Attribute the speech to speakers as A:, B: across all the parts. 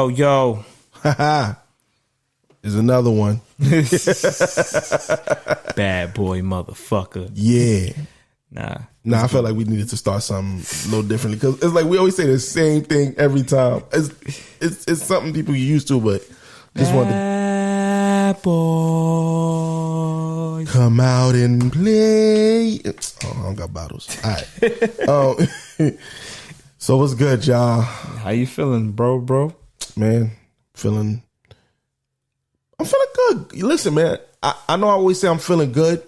A: Yo.
B: Haha. There's another one.
A: Bad boy motherfucker.
B: Yeah.
A: Nah,
B: I felt like we needed to start something a little differently because it's like we always say the same thing every time. It's something people get used to, but just want to
A: bad boys
B: come out and play. Oh, I don't got bottles. All right. So what's good, y'all?
A: How you feeling, bro?
B: Man, I'm feeling good. Listen, man, I know I always say I'm feeling good.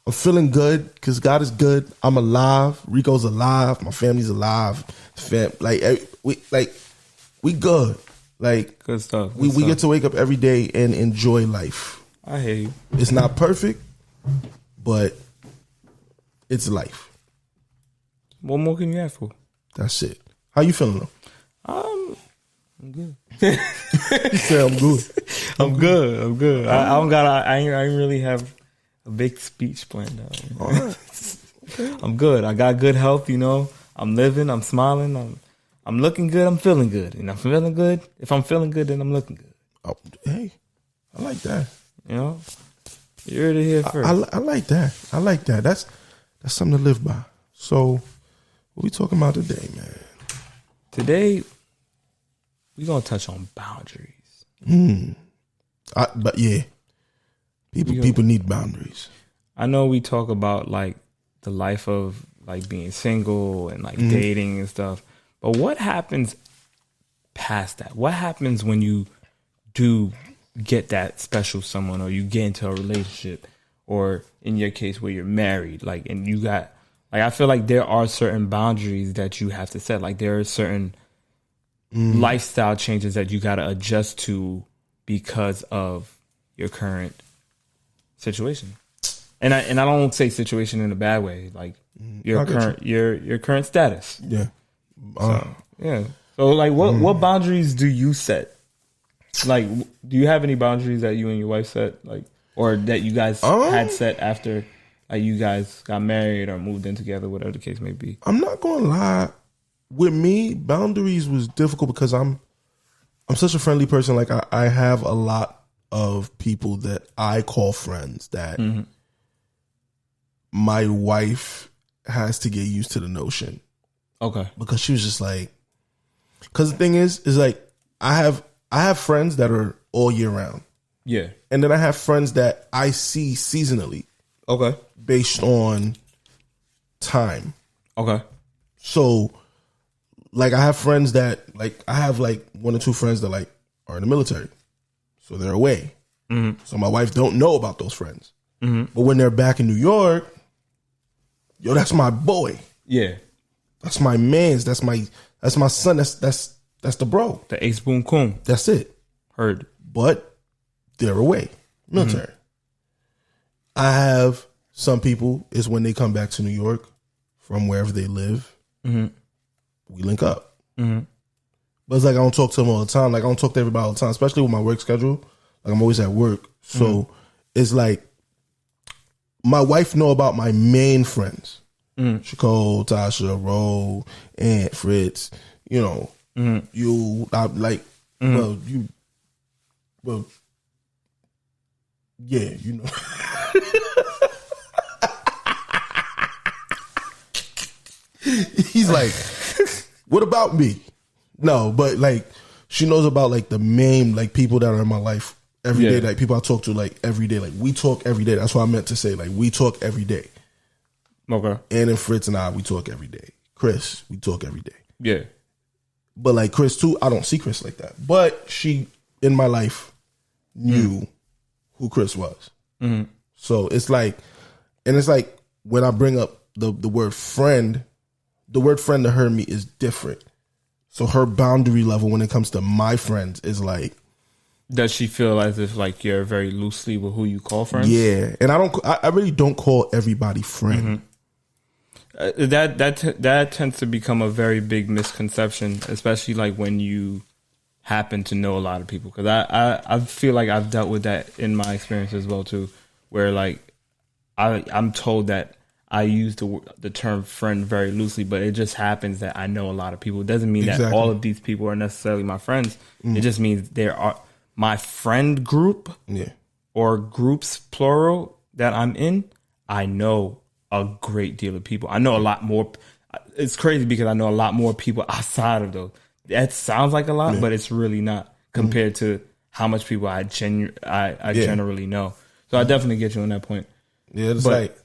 B: I'm feeling good because God is good. I'm alive. Rico's alive. My family's alive. We good. Like
A: Good stuff.
B: We get to wake up every day and enjoy life.
A: I hear you.
B: It's not perfect, but it's life.
A: What more can you ask for?
B: That's it. How you feeling though?
A: I'm good.
B: You say I'm good.
A: I'm good. I ain't really have a big speech planned out.
B: All right. Okay.
A: I'm good. I got good health, I'm living, I'm smiling, I'm looking good, I'm feeling good. And I'm feeling good. If I'm feeling good, then I'm looking good.
B: Oh, hey, I like that.
A: You heard it here first.
B: I like that. I like that. That's something to live by. So, what we talking about today, man?
A: Today, we're going to touch on boundaries.
B: But yeah, people need boundaries.
A: I know we talk about like the life of like being single and like dating and stuff, but what happens past that? What happens when you do get that special someone, or you get into a relationship, or in your case where you're married, like, and you got, like, I feel like there are certain boundaries that you have to set. Like there are certain lifestyle changes that you got to adjust to because of your current situation. And I don't say situation in a bad way, like your current status.
B: Yeah.
A: So like what boundaries do you set? Like, do you have any boundaries that you and your wife set, like, or that you guys had set after you guys got married or moved in together, whatever the case may be?
B: I'm not gonna lie. With me, boundaries was difficult because I'm such a friendly person. Like I have a lot of people that I call friends that my wife has to get used to the notion.
A: Okay.
B: Because she was just like, because the thing is like I have friends that are all year round.
A: Yeah.
B: And then I have friends that I see seasonally.
A: Okay.
B: Based on time.
A: Okay.
B: So, like, I have friends that, like, I have, like, one or two friends that, like, are in the military. So they're away. So my wife don't know about those friends. But when they're back in New York, yo, that's my boy.
A: Yeah.
B: That's my mans. That's my son. That's the bro.
A: The ace boom coon.
B: That's it.
A: Heard.
B: But they're away. Military. I have some people is when they come back to New York from wherever they live, we link up. But it's like I don't talk to them all the time. Like I don't talk to everybody all the time, especially with my work schedule. Like I'm always at work. So it's like my wife know about my main friends. Chico, Tasha, Ro, Aunt, Fritz, you, I'm like, well, yeah, He's like, what about me? No, but like she knows about like the main like people that are in my life every day, like people I talk to like every day. Like we talk every day. That's what I meant to say. Like we talk every day.
A: Okay.
B: Ann and Fritz and I, we talk every day. Chris, we talk every day.
A: Yeah.
B: But like Chris too, I don't see Chris like that. But she in my life knew who Chris was. So it's like, and it's like when I bring up the word friend, the word friend to her and me is different. So her boundary level when it comes to my friends is like,
A: does she feel as if like you're very loosely with who you call friends?
B: Yeah, and I really don't call everybody friend.
A: That tends to become a very big misconception, especially like when you happen to know a lot of people. Because I feel like I've dealt with that in my experience as well too, where like I'm told that I use the term friend very loosely, but it just happens that I know a lot of people. It doesn't mean that all of these people are necessarily my friends. It just means there are my friend group or groups, plural, that I'm in. I know a great deal of people. I know a lot more. It's crazy because I know a lot more people outside of those. That sounds like a lot, but it's really not compared to how much people I generally know. So I definitely get you on that point.
B: Yeah, it's like,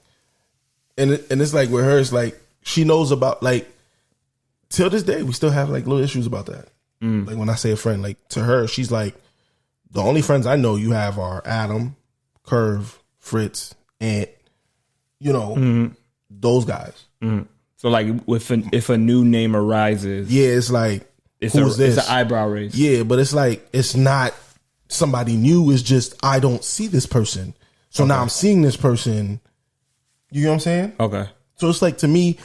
B: and it's like with her, it's like she knows about, like, till this day we still have like little issues about that. Like when I say a friend, like to her, she's like, the only friends I know you have are Adam, Curve, Fritz, and those guys.
A: So like if a new name arises,
B: it's like,
A: it's
B: this?
A: It's an eyebrow raise.
B: Yeah, but it's like, it's not somebody new. It's just, I don't see this person. So now I'm seeing this person. You know what I'm saying? Okay. So it's like, to me,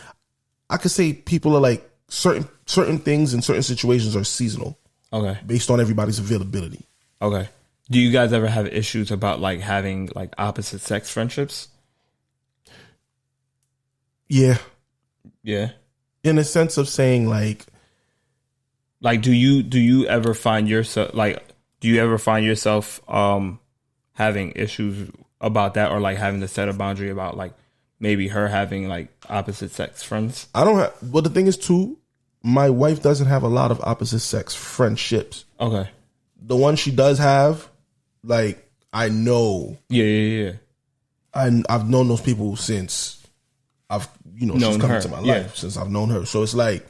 B: I could say people are like, certain things in certain situations are seasonal. Okay. Based on everybody's availability.
A: Okay. Do you guys ever have issues about like having like opposite sex friendships?
B: Yeah.
A: Yeah.
B: In a sense of saying like
A: do you ever find yourself having issues about that, or like having to set a boundary about like maybe her having like opposite sex friends?
B: I don't have, well, the thing is too, my wife doesn't have a lot of opposite sex friendships. Okay. The one she does have, like, I know. Yeah. I've known those people since I've, she's come into my life, since I've known her. So it's like,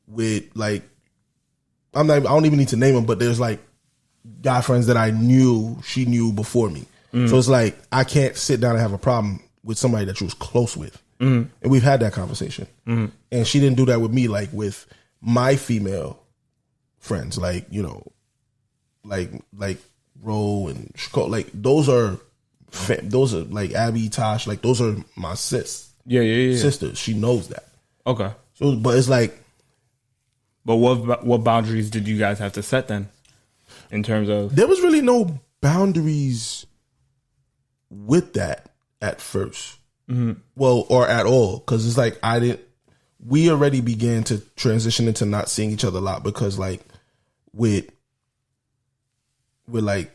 B: with like, I don't even need to name them, but there's like guy friends that she knew before me. So it's like, I can't sit down and have a problem with somebody that you was close with. And we've had that conversation. And she didn't do that with me, like with my female friends, like, like Ro and Chico, like those are like Abby, Tosh, like those are my sisters. She knows that. Okay. So, but it's like,
A: but what boundaries did you guys have to set then? In terms of,
B: there was really no boundaries with that at first. Well, or at all, because it's like we already began to transition into not seeing each other a lot, because like with like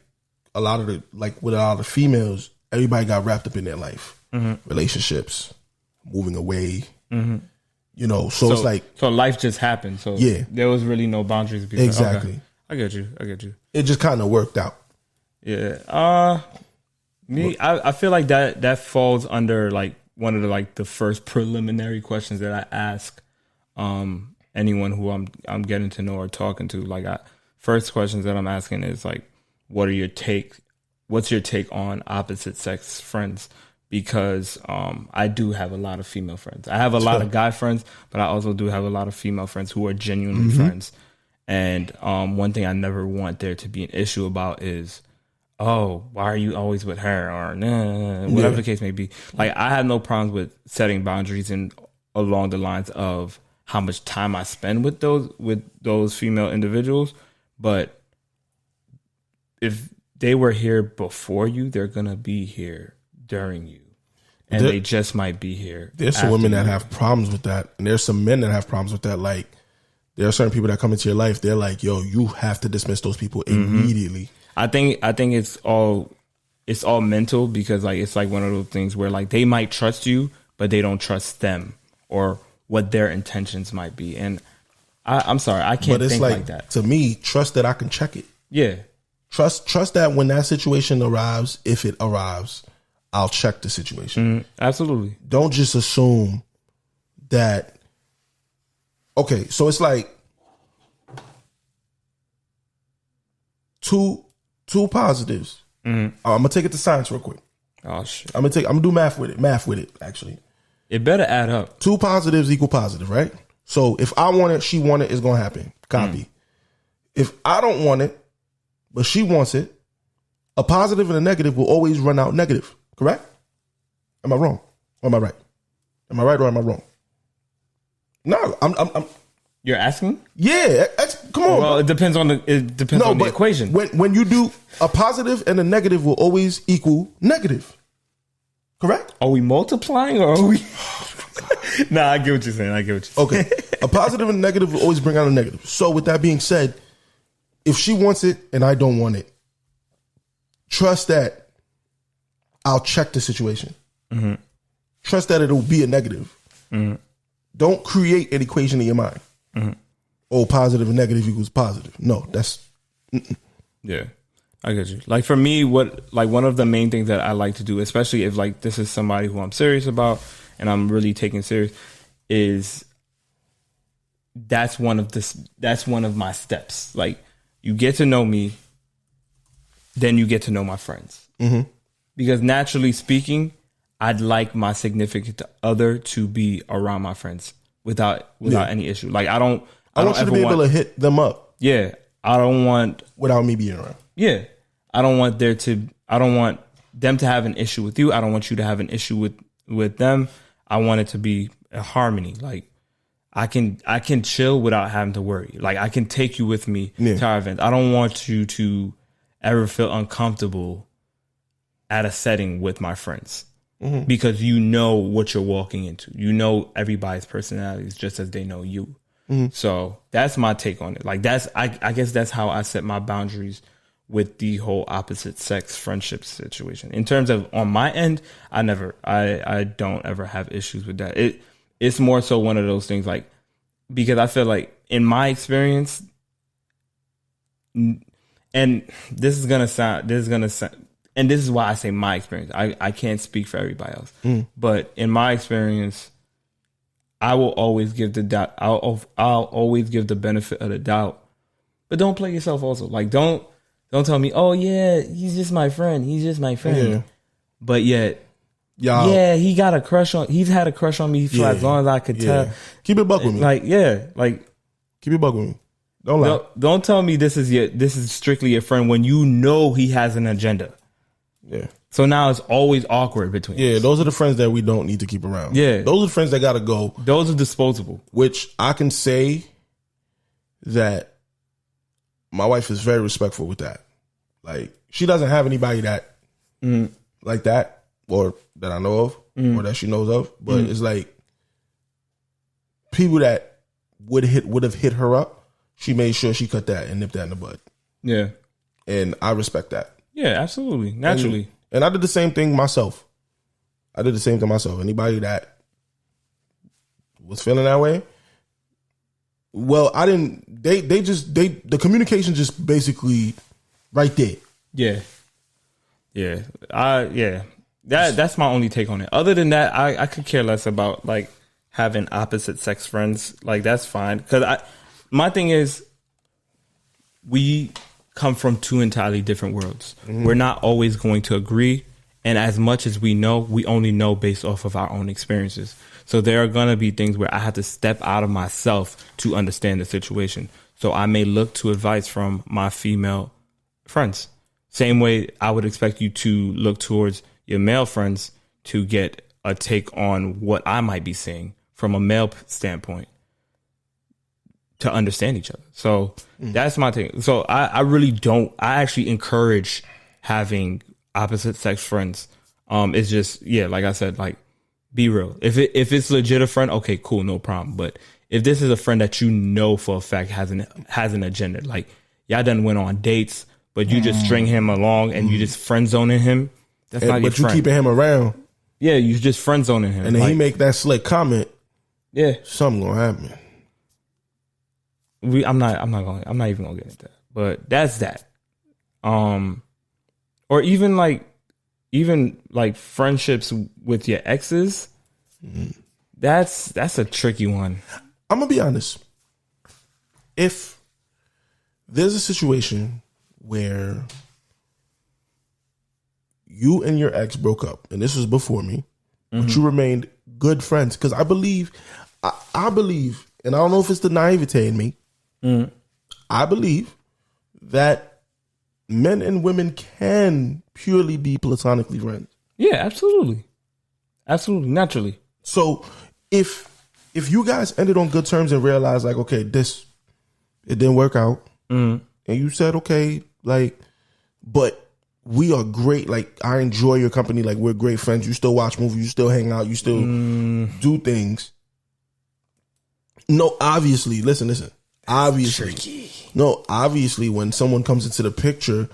B: a lot of the females, everybody got wrapped up in their life, relationships, moving away, so it's like,
A: so life just happened. So there was really no boundaries.
B: Exactly.
A: Okay. I get you.
B: It just kind of worked out.
A: Yeah. I feel like that falls under like one of the first preliminary questions that I ask anyone who I'm getting to know or talking to. Like, first questions that I'm asking is like, what's your take on opposite sex friends? Because I do have a lot of female friends. I have a lot of guy friends, but I also do have a lot of female friends who are genuinely friends. And one thing I never want there to be an issue about is, oh, why are you always with her, or whatever the case may be. Like, I have no problems with setting boundaries along the lines of how much time I spend with those female individuals. But if they were here before you, they're gonna be here during you, and they just might be here.
B: There's some women that have problems with that, and there's some men that have problems with that. Like, there are certain people that come into your life, they're like, yo, you have to dismiss those people immediately.
A: I think it's all mental, because like it's like one of those things where like they might trust you, but they don't trust them or what their intentions might be. And I'm sorry, I can't think like that.
B: To me, trust that I can check it. Yeah. Trust that when that situation arrives, if it arrives, I'll check the situation.
A: Absolutely.
B: Don't just assume that. Okay, so it's like two positives. I'm gonna take it to science real quick.
A: Oh shit!
B: I'm gonna do math with it. Actually,
A: it better add up.
B: Two positives equal positive, right? So if I want it, she want it, it's gonna happen. Copy. If I don't want it, but she wants it, a positive and a negative will always run out negative. Correct? Am I wrong? Or am I right? Am I right or am I wrong? No, I'm.
A: You're asking?
B: Yeah, come on.
A: Well, it depends on the equation.
B: When you do, a positive and a negative will always equal negative. Correct?
A: Are we multiplying or are we? Nah, I get what you're saying.
B: Okay. A positive and negative will always bring out a negative. So with that being said, if she wants it and I don't want it, trust that I'll check the situation. Mm-hmm. Trust that it'll be a negative. Mm-hmm. Don't create an equation in your mind. Mm-hmm. Oh, positive and negative equals positive. No, that's...
A: Yeah, I get you. Like for me, one of the main things that I like to do, especially if like this is somebody who I'm serious about and I'm really taking serious, is that's one of my steps. Like you get to know me, then you get to know my friends. Mm-hmm. Because naturally speaking, I'd like my significant other to be around my friends without any issue. Like I want you to be able to hit them up. Yeah. I don't want
B: without me being around.
A: Yeah. I don't want them to have an issue with you. I don't want you to have an issue with them. I want it to be a harmony. Like I can chill without having to worry. Like I can take you with me to our events. I don't want you to ever feel uncomfortable at a setting with my friends. Mm-hmm. Because you know what you're walking into. You know everybody's personalities just as they know you. Mm-hmm. So that's my take on it. Like I guess that's how I set my boundaries with the whole opposite sex friendship situation. In terms of on my end, I don't ever have issues with that. It's more so one of those things like, because I feel like in my experience, and this is gonna sound, and this is why I say my experience. I can't speak for everybody else, but in my experience, I will always give the doubt. I'll always give the benefit of the doubt, but don't play yourself. Also, like don't tell me, oh yeah, he's just my friend. He's just my friend. Yeah. But yet, yeah, he got a crush on. He's had a crush on me for as long as I could tell.
B: Keep it buck with me.
A: Like
B: keep it buck with me. Don't lie.
A: Don't tell me this is strictly a friend when you know he has an agenda.
B: Yeah.
A: So now it's always awkward between us.
B: Those are the friends that we don't need to keep around.
A: Yeah.
B: Those are the friends that got to go.
A: Those are disposable.
B: Which I can say that my wife is very respectful with that. Like, she doesn't have anybody that like that, or that I know of, or that she knows of. But it's like people that would have hit her up, she made sure she cut that and nipped that in the bud. Yeah. And I respect that.
A: Yeah, absolutely. Naturally.
B: And I did the same thing myself. Anybody that was feeling that way, well, I didn't. The communication just basically right there.
A: Yeah. That's my only take on it. Other than that, I could care less about like having opposite sex friends. Like that's fine. Because my thing is, we come from two entirely different worlds. Mm-hmm. We're not always going to agree. And as much as we know, we only know based off of our own experiences. So there are going to be things where I have to step out of myself to understand the situation. So I may look to advice from my female friends. Same way I would expect you to look towards your male friends to get a take on what I might be seeing from a male standpoint to understand each other. So that's my thing. So I actually encourage having opposite sex friends. It's just, like I said, like be real. If it's legit a friend, okay, cool, no problem. But if this is a friend that you know for a fact has an agenda, like y'all done went on dates, but you just string him along and you just friend zoning him, that's not your friend. But you keeping
B: him around.
A: Yeah, you just friend zoning him.
B: And then he make that slick comment. Yeah. Something gonna happen.
A: I'm not even gonna get into that. But that's that. Or even like friendships with your exes. That's a tricky one.
B: I'm gonna be honest. If there's a situation where you and your ex broke up, and this was before me, but you remained good friends, because I believe, and I don't know if it's the naivete in me, I believe that men and women can purely be platonically friends.
A: Yeah, absolutely. Absolutely, naturally.
B: So if you guys ended on good terms and realized like, okay, it didn't work out, and you said, okay, like, but we are great. Like, I enjoy your company. Like, we're great friends. You still watch movies. You still hang out. You still do things. No, obviously, listen. Obviously, obviously, when someone comes into the picture,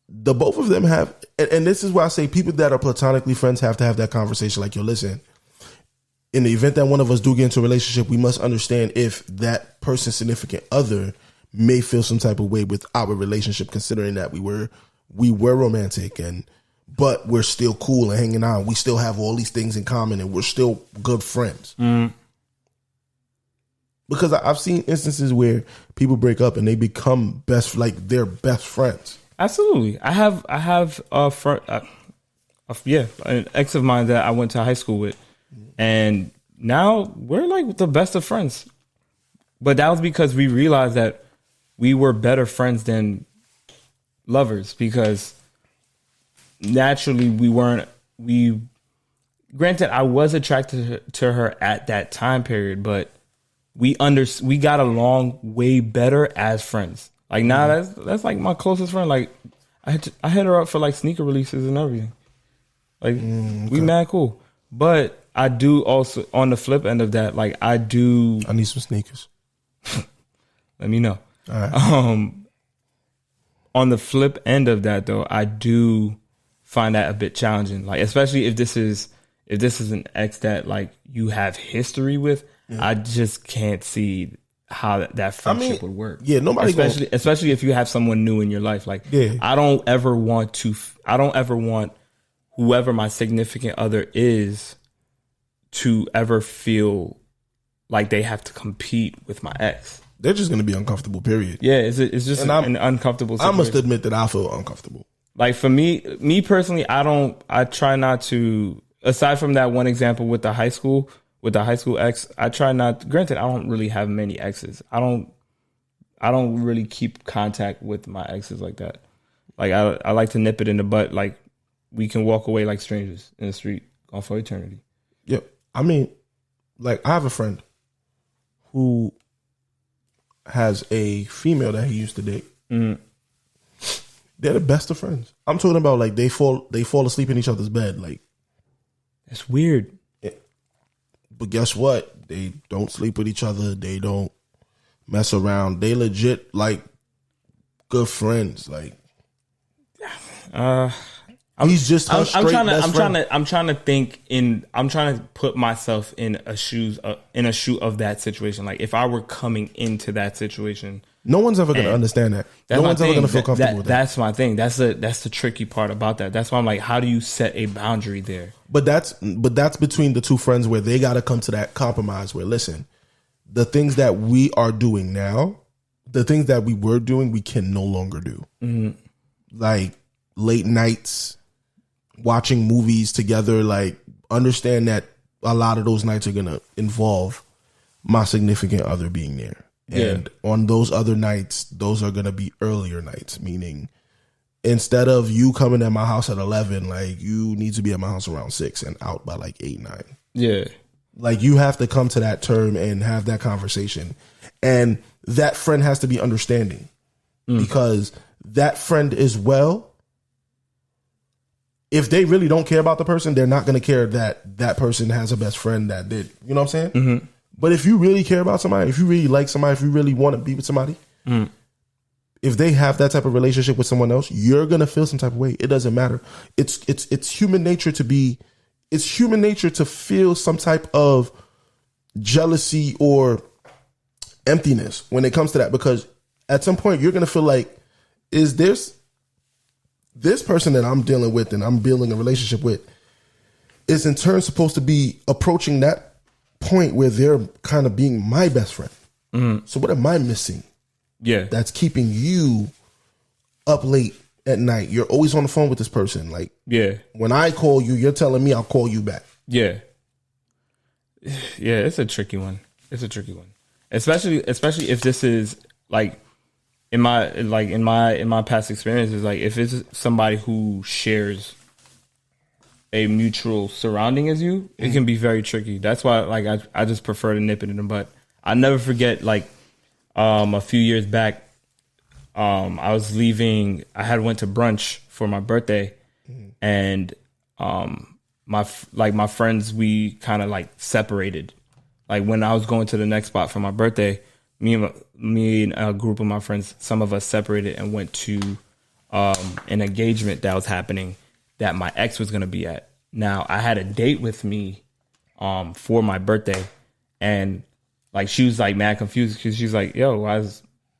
B: the both of them have, and this is why I say people that are platonically friends have to have that conversation. Like, yo, listen, in the event that one of us do get into a relationship, we must understand if that person's significant other may feel some type of way with our relationship, considering that we were romantic but we're still cool and hanging out. We still have all these things in common and we're still good friends. Because I've seen instances where people break up and they become they're best friends.
A: Absolutely. I have a friend, an ex of mine that I went to high school with, and now we're like the best of friends. But that was because we realized that we were better friends than lovers, because naturally granted, I was attracted to her at that time period, but we got along way better as friends. Like, now that's like my closest friend. Like, I hit her up for like sneaker releases and everything. Like, we mad cool. But I do also, on the flip end of that, like, I need
B: some sneakers.
A: Let me know.
B: All right.
A: On the flip end of that, though, I do find that a bit challenging. Like, especially if this is an ex that like you have history with, I just can't see how that friendship would work. Yeah, especially if you have someone new in your life. Like, I don't ever want whoever my significant other is to ever feel like they have to compete with my ex.
B: They're just going to be uncomfortable, period.
A: Yeah, it's just an uncomfortable situation.
B: I must admit that I feel uncomfortable.
A: Like, for me personally, I try not to, aside from that one example with the high school ex, I try not, granted, I don't really have many exes. I don't really keep contact with my exes like that. Like, I like to nip it in the butt. Like, we can walk away like strangers in the street, gone for eternity.
B: Yep. I mean, like, I have a friend who has a female that he used to date. Mm-hmm. They're the best of friends. I'm talking about, like, they fall asleep in each other's bed. Like,
A: that's weird.
B: But guess what? They don't sleep with each other. They don't mess around. They legit, like, good friends. Like, he's just her straight best friend.
A: I'm trying to put myself in a shoe of that situation. Like, if I were coming into that situation,
B: no one's ever going to understand that. No one's ever going to feel comfortable with that.
A: That's my thing. That's the tricky part about that. That's why I'm like, how do you set a boundary there?
B: But that's between the two friends where they got to come to that compromise where, listen, the things that we are doing now, the things that we were doing, we can no longer do. Mm-hmm. Like, late nights, watching movies together. Like, understand that a lot of those nights are going to involve my significant other being there. And on those other nights, those are going to be earlier nights, meaning instead of you coming at my house at 11, like, you need to be at my house around 6 and out by like 8, 9.
A: Yeah.
B: Like, you have to come to that term and have that conversation. And that friend has to be understanding because that friend as well, if they really don't care about the person, they're not going to care that that person has a best friend that did. You know what I'm saying? Mm-hmm. But if you really care about somebody, if you really like somebody, if you really want to be with somebody, if they have that type of relationship with someone else, you're going to feel some type of way. It doesn't matter. It's human nature to feel some type of jealousy or emptiness when it comes to that, because at some point you're going to feel like, is this person that I'm dealing with and I'm building a relationship with is in turn supposed to be approaching that point where they're kind of being my best friend. Mm-hmm. So what am I missing?
A: Yeah.
B: That's keeping you up late at night. You're always on the phone with this person. Like,
A: yeah.
B: When I call you, you're telling me I'll call you back.
A: Yeah. Yeah, it's a tricky one. Especially if this is like in my past experiences, like if it's somebody who shares a mutual surrounding as you, it can be very tricky. That's why, like, I just prefer to nip it in the butt. I never forget, like, a few years back, I was leaving. I had went to brunch for my birthday, and my friends, we kind of like separated. Like when I was going to the next spot for my birthday, me and a group of my friends, some of us separated and went to an engagement that was happening that my ex was going to be at. Now I had a date with me for my birthday, and like she was like mad confused because she's like, "Yo, why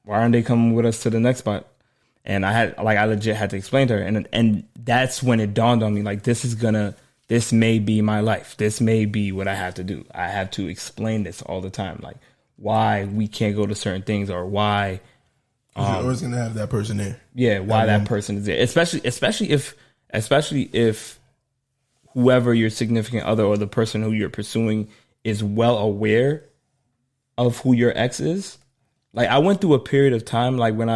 A: aren't they coming with us to the next spot?" And I legit had to explain to her, and that's when it dawned on me, like this may be my life. This may be what I have to do. I have to explain this all the time, like why we can't go to certain things, or why
B: you're always gonna have that person there.
A: Yeah, why that person is there, especially if whoever your significant other or the person who you're pursuing is well aware of who your ex is. Like I went through a period of time, like when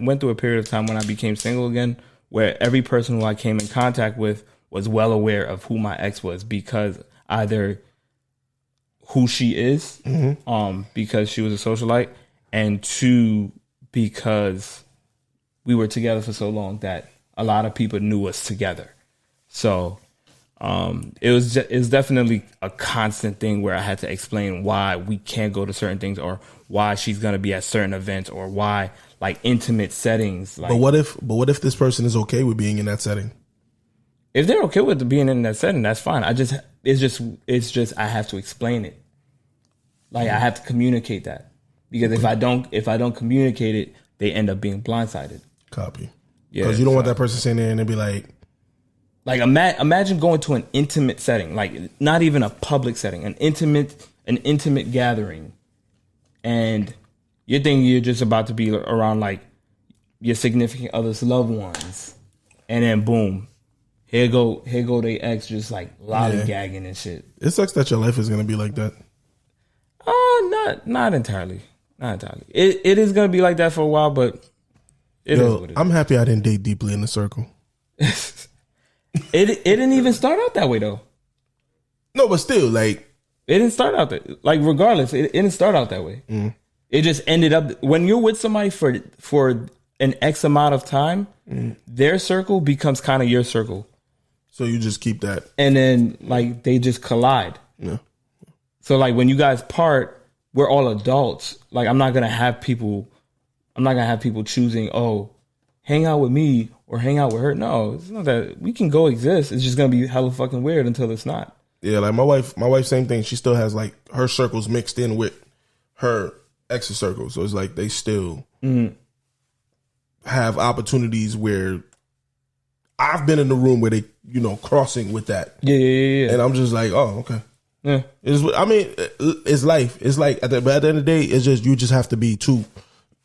A: went through a period of time when I became single again, where every person who I came in contact with was well aware of who my ex was, because either who she is, because she was a socialite, and two, because we were together for so long that a lot of people knew us together. So it was definitely a constant thing where I had to explain why we can't go to certain things, or why she's gonna be at certain events, or why like intimate settings. Like,
B: but what if this person is okay with being in that setting?
A: If they're okay with being in that setting, that's fine. It's just I have to explain it. Like I have to communicate that, because if I don't communicate it, they end up being blindsided.
B: Copy. Yeah, because you don't want that person sitting there and they be like
A: imagine going to an intimate setting, like not even a public setting, an intimate gathering, and you think you're just about to be around like your significant other's loved ones, and then boom, here go they ex just like lollygagging and shit.
B: It sucks that your life is gonna be like that.
A: Not entirely. Not entirely. It is gonna be like that for a while, but it is what it is.
B: I'm happy I didn't date deeply in the circle.
A: It didn't even start out that way though.
B: No, but still, like
A: it didn't start out that. Like regardless, it didn't start out that way. It just ended up when you're with somebody for an X amount of time, their circle becomes kind of your circle.
B: So you just keep that,
A: and then like they just collide.
B: Yeah.
A: So like when you guys part, we're all adults. Like I'm not gonna have people choosing, hang out with me or hang out with her. No, it's not that. We can go exist. It's just gonna be hella fucking weird until it's not.
B: Yeah, like my wife, same thing. She still has like her circles mixed in with her ex's circle. So it's like they still have opportunities where I've been in the room where they, crossing with that.
A: Yeah.
B: And I'm just like, oh, okay.
A: Yeah.
B: It's life. It's like at the end of the day, it's just you just have to be two.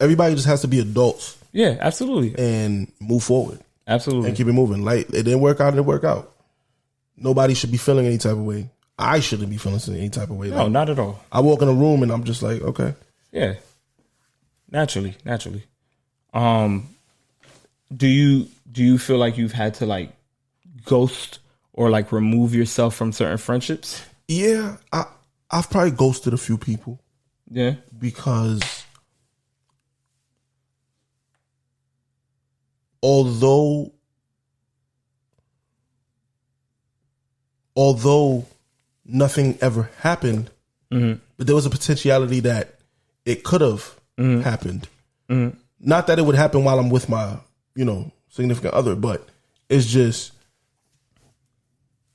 B: Everybody just has to be adults.
A: Yeah, absolutely.
B: And move forward.
A: Absolutely.
B: And keep it moving. Like it didn't work out, it didn't work out. Nobody should be feeling any type of way. I shouldn't be feeling any type of way.
A: No, not at all.
B: I walk in a room and I'm just like, okay.
A: Yeah. Naturally. Do you feel like you've had to like ghost or like remove yourself from certain friendships?
B: Yeah, I've probably ghosted a few people.
A: Yeah.
B: Because although nothing ever happened, but there was a potentiality that it could have happened. Not that it would happen while I'm with my, significant other, but it's just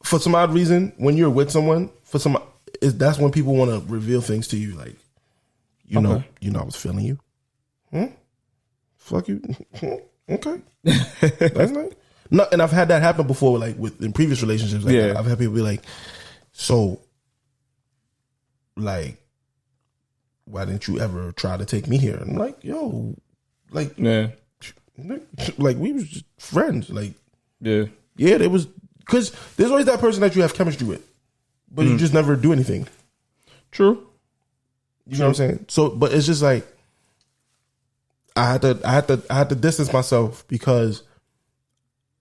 B: for some odd reason, when you're with someone, that's when people want to reveal things to you, like, I was feeling you. Fuck you. Okay. That's nice. No, and I've had that happen before, like in previous relationships. Like I've had people be like, so, like, why didn't you ever try to take me here? And I'm like, yo, like, like we was just friends. Like, yeah, there was, because there's always that person that you have chemistry with, but you just never do anything.
A: True.
B: You know what I'm saying? So, but it's just like I had to distance myself, because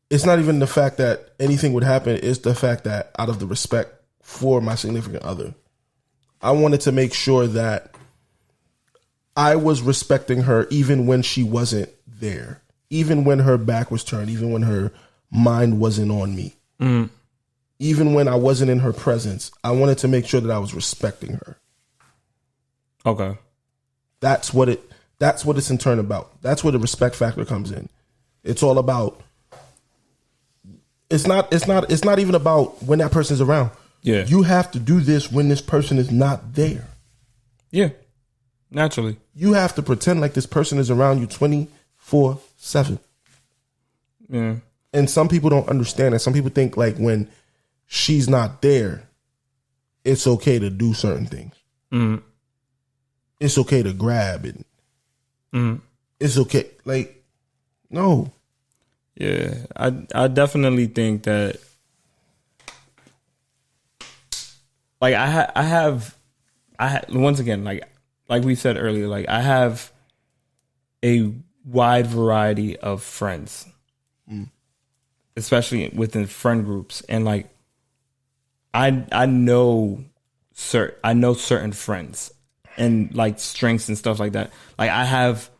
B: it's not even the fact that anything would happen. It's the fact that out of the respect for my significant other, I wanted to make sure that I was respecting her even when she wasn't there, even when her back was turned, even when her mind wasn't on me, even when I wasn't in her presence. I wanted to make sure that I was respecting her.
A: Okay.
B: That's what it's in turn about. That's where the respect factor comes in. It's all about. It's not even about when that person's around.
A: Yeah.
B: You have to do this when this person is not there.
A: Yeah. Naturally.
B: You have to pretend like this person is around you 24/7.
A: Yeah.
B: And some people don't understand that. Some people think like when she's not there, it's okay to do certain things.
A: Mm.
B: It's okay to grab it. It's okay. Like, no.
A: Yeah. I definitely think that like I have once again, like we said earlier, like I have a wide variety of friends, especially within friend groups, and like I know certain friends and like strengths and stuff like that. Like I have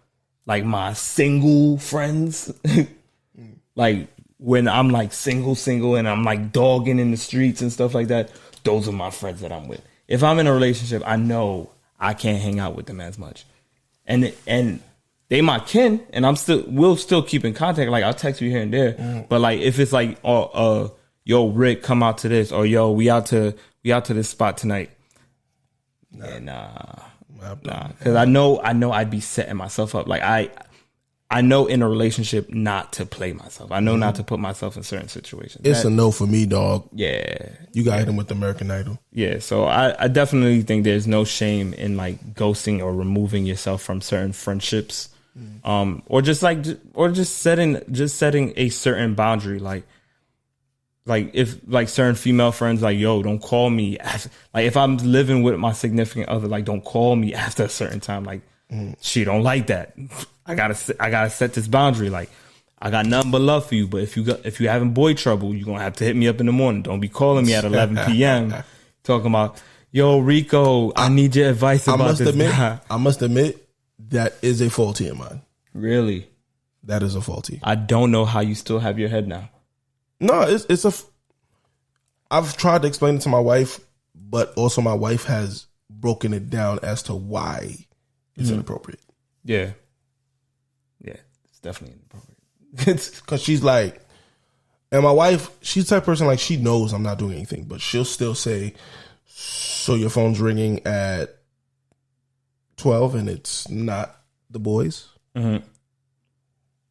A: like my single friends, like when I'm like single and I'm like dogging in the streets and stuff like that. Those are my friends that I'm with. If I'm in a relationship, I know I can't hang out with them as much, and they my kin, and we'll still keep in contact. Like I'll text you here and there, but like if it's like, yo, Rick, come out to this, or yo, we out to this spot tonight. Nah, because I know I'd be setting myself up. Like I know in a relationship not to play myself. I know not to put myself in certain situations.
B: It's a no for me, dog.
A: Yeah.
B: You got him with American Idol.
A: Yeah. So I definitely think there's no shame in like ghosting or removing yourself from certain friendships. Or just setting a certain boundary. Like if like certain female friends like, yo, don't call me after, like if I'm living with my significant other, like don't call me after a certain time. Like she don't like that. I gotta set this boundary. Like I got nothing but love for you, but if you having boy trouble, you're gonna have to hit me up in the morning. Don't be calling me at 11 p.m. talking about, yo, Rico, I need your advice about this guy.
B: I must admit that is a faulty of mine.
A: Really?
B: That is a faulty.
A: I don't know how you still have your head now.
B: No, I've tried to explain it to my wife, but also my wife has broken it down as to why it's inappropriate.
A: Yeah. Yeah, it's definitely inappropriate.
B: Because she's like, and my wife, she's the type of person like she knows I'm not doing anything, but she'll still say, so your phone's ringing at 12 and it's not the boys. Mm-hmm.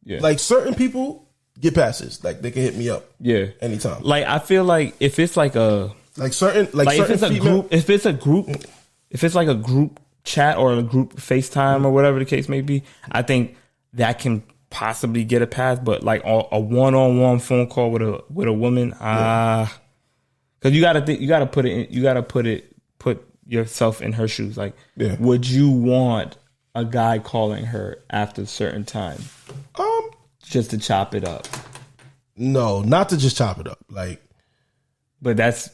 B: Yeah. Like certain people get passes. Like they can hit me up. Yeah. Anytime.
A: Like I feel like if it's like a certain if it's a group chat or a group FaceTime or whatever the case may be, I think that can possibly get a pass. But like a one-on-one phone call with a woman, because you gotta put yourself in her shoes. Like, would you want a guy calling her after a certain time, just to chop it up?
B: No, not to just chop it up. Like,
A: but that's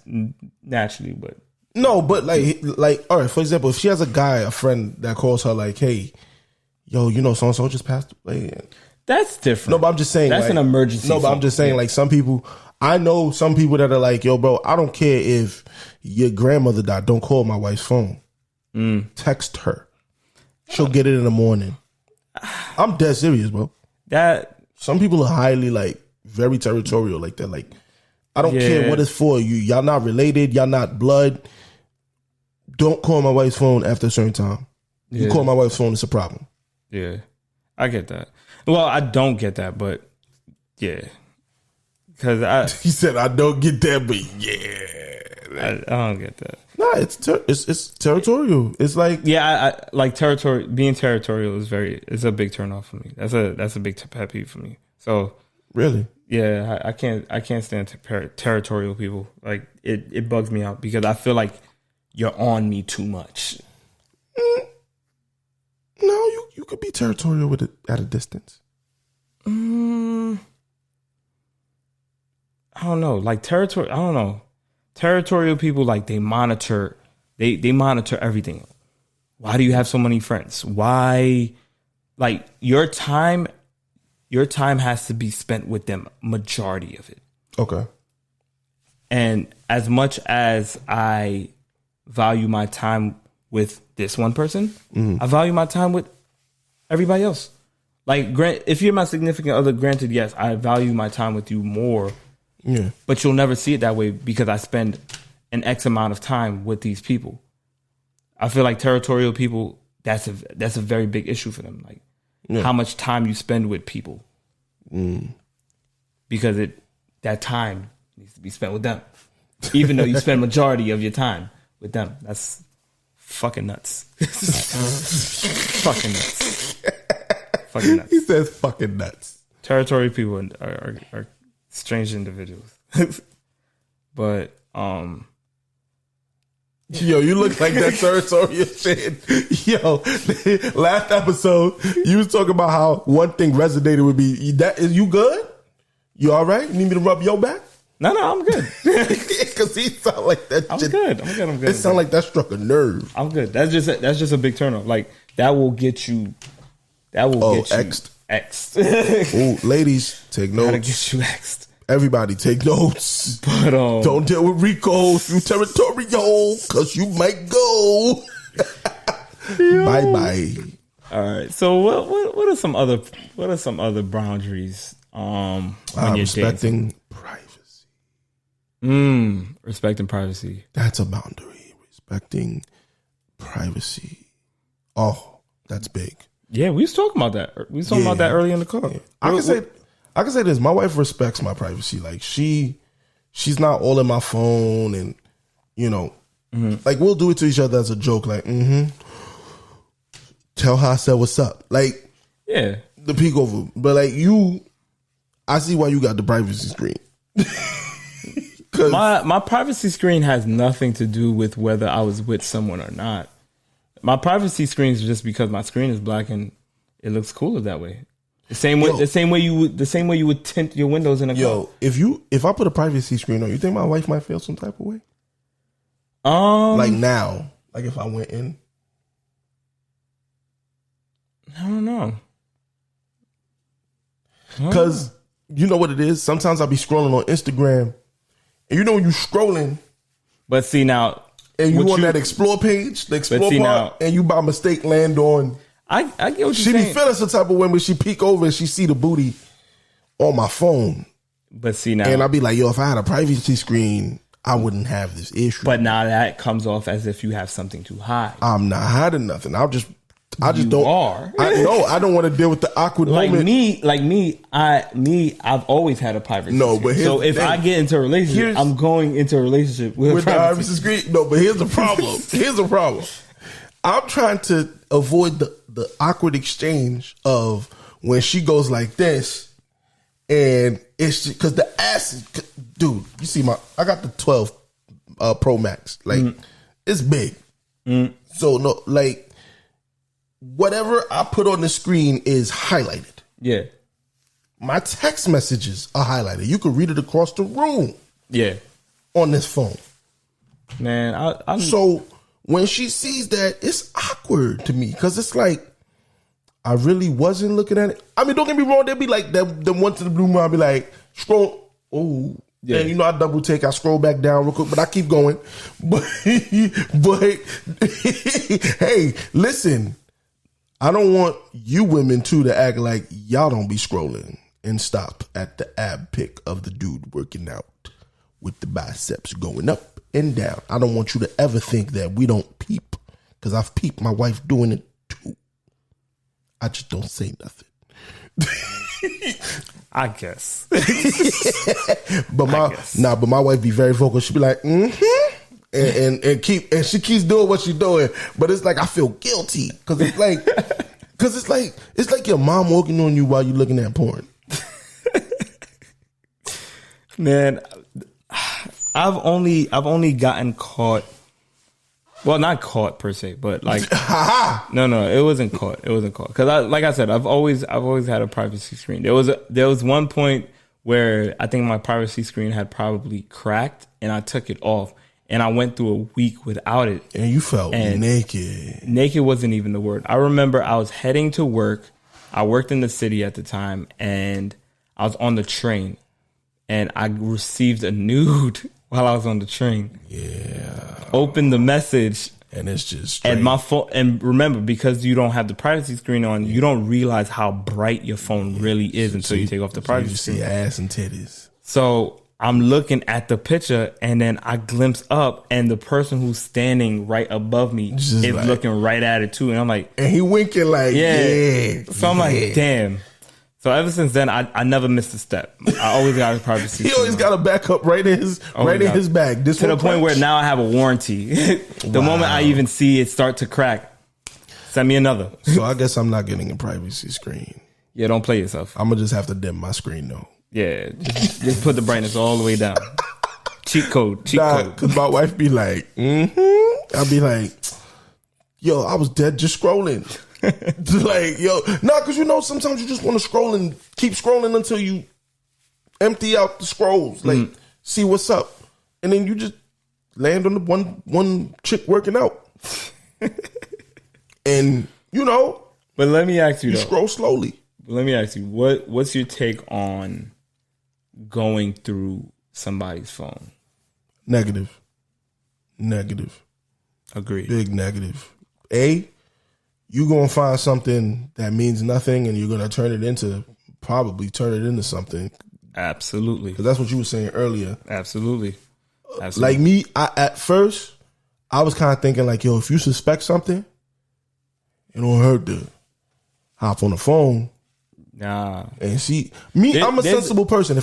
A: naturally what.
B: No, but like, all right. For example, if she has a friend that calls her like, "Hey, yo, you know, so and so just passed away."
A: That's different.
B: No, but I'm just saying
A: that's like, an emergency.
B: No, but I'm just saying like some people. I know some people that are like, "Yo, bro, I don't care if your grandmother died. Don't call my wife's phone. Text her. She'll get it in the morning." I'm dead serious, bro.
A: That
B: some people are highly like very territorial like that. Like, I don't care what it's for. Y'all not related. Y'all not blood. Don't call my wife's phone after a certain time. You call my wife's phone, it's a problem.
A: Yeah, I get that. Well, I don't get that, but yeah, because
B: he said I don't get that, but yeah,
A: I don't get that.
B: No, it's territorial. It's like
A: I like territory. Being territorial is a big turn off for me. That's a big pet peeve for me. So
B: really,
A: yeah, I can't stand territorial people. Like it bugs me out because I feel like you're on me too much.
B: No, you could be territorial with it at a distance.
A: I don't know. Like territory. I don't know. Territorial people, like they monitor everything. Why do you have so many friends? Why, like your time your time has to be spent with them, majority of it.
B: Okay.
A: And as much as I value my time with this one person, I value my time with everybody else. Like, if you're my significant other, granted, yes, I value my time with you more.
B: Yeah.
A: But you'll never see it that way because I spend an X amount of time with these people. I feel like territorial people, that's a very big issue for them. Like, how much time you spend with people. Because that time needs to be spent with them. Even though you spend majority of your time with them. That's fucking nuts. Fucking nuts. Fucking nuts.
B: He says fucking nuts.
A: Territorial people are strange individuals. But
B: yo, you look like that territorial shit. Yo, last episode you was talking about how one thing resonated with me. That is, you good? You all right? You need me to rub your back?
A: No, I'm good.
B: Because he sound like that.
A: I'm good.
B: It sound like that struck a nerve.
A: I'm good. That's just a big turn off. Like, that will get you. That will get you X'd.
B: Oh, ladies, take notes.
A: Gotta get you X'd.
B: Everybody, take notes.
A: But
B: don't deal with Rico if you territorial, because you might go. Bye bye.
A: All right. So what are some other boundaries? When you're
B: respecting privacy.
A: Respecting privacy.
B: That's a boundary. Respecting privacy. Oh, that's big.
A: Yeah, we was talking about that. We was talking about that early in the call.
B: Yeah. I can say this. My wife respects my privacy. Like, she's not all in my phone, and like, we'll do it to each other as a joke. Like, tell her I said what's up. Like,
A: yeah,
B: the peek over. But like, I see why you got the privacy screen.
A: My privacy screen has nothing to do with whether I was with someone or not. My privacy screen is just because my screen is black and it looks cooler that way. The same way you would tint your windows in a car.
B: If I put a privacy screen on, you think my wife might feel some type of way? Like now, like if I went in.
A: I don't know.
B: Because you know what it is? Sometimes I'll be scrolling on Instagram, and when you scrolling.
A: But see now.
B: And you on that explore page, the explore part, now, and you by mistake land on.
A: I get what you're
B: saying. She be feeling some type of way when she peek over and she see the booty on my phone.
A: But see now.
B: And I be like, yo, if I had a privacy screen, I wouldn't have this issue.
A: But now that comes off as if you have something to hide.
B: I'm not hiding nothing. I just
A: are.
B: I don't want to deal with the awkward moment.
A: I've always had a privacy
B: screen.
A: But so if I get into a relationship, I'm going into a relationship with
B: the privacy screen. No, but here's the problem. I'm trying to avoid the awkward exchange of when she goes like this, and it's because the ass is, dude, you see I got the 12 Pro Max. Like, it's big. So, no, like, whatever I put on the screen is highlighted.
A: Yeah.
B: My text messages are highlighted. You could read it across the room.
A: Yeah.
B: On this phone.
A: Man,
B: so when she sees that, it's awkward to me because it's like, I really wasn't looking at it. I mean, don't get me wrong. There'd be like that. The one to the blue moon, I'll be like, scroll. Oh, yeah. And I double take. I scroll back down real quick, but I keep going. But hey, listen. I don't want you women too to act like y'all don't be scrolling and stop at the ab pic of the dude working out with the biceps going up and down. I don't want you to ever think that we don't peep, because I've peeped my wife doing it too. I just don't say nothing.
A: I guess.
B: But my wife be very vocal. She be like, And she keeps doing what she's doing, but it's like I feel guilty because it's like your mom working on you while you're looking at porn.
A: Man, I've only gotten caught. Well, not caught per se, but like no, it wasn't caught. Because like I said, I've always had a privacy screen. There was one point where I think my privacy screen had probably cracked, and I took it off. And I went through a week without it.
B: And you felt naked.
A: Naked wasn't even the word. I remember I was heading to work. I worked in the city at the time, and I was on the train, and I received a nude while I was on the train.
B: Yeah.
A: Opened the message,
B: and it's just straight.
A: And my phone. And remember, because you don't have the privacy screen on, you don't realize how bright your phone really is until you take off the privacy screen.
B: You see ass and titties.
A: So I'm looking at the picture, and then I glimpse up, and the person who's standing right above me is like, looking right at it too. And I'm like,
B: and he winking like, yeah.
A: So I'm like, damn. So ever since then, I never missed a step. I always got a privacy.
B: He always got a backup right in his bag. This
A: to the point where now I have a warranty. The moment I even see it start to crack, send me another.
B: So I guess I'm not getting a privacy screen.
A: Yeah, don't play yourself.
B: I'm gonna just have to dim my screen though.
A: Yeah, just put the brightness all the way down. Cheat code.
B: Because my wife be like, I'll be like, yo, I was dead just scrolling. Like, yo, because sometimes you just want to scroll and keep scrolling until you empty out the scrolls, like see what's up, and then you just land on the one chick working out, and
A: But let me ask you,
B: you scroll slowly.
A: Let me ask you, what's your take on going through somebody's phone?
B: Negative.
A: Agreed.
B: Big negative. You gonna find something that means nothing, and you're gonna turn it into something.
A: Absolutely.
B: Because that's what you were saying earlier.
A: Absolutely.
B: Like me, at first, I was kind of thinking like, yo, if you suspect something, it don't hurt to hop on the phone.
A: Nah.
B: And see, me, I'm a sensible person.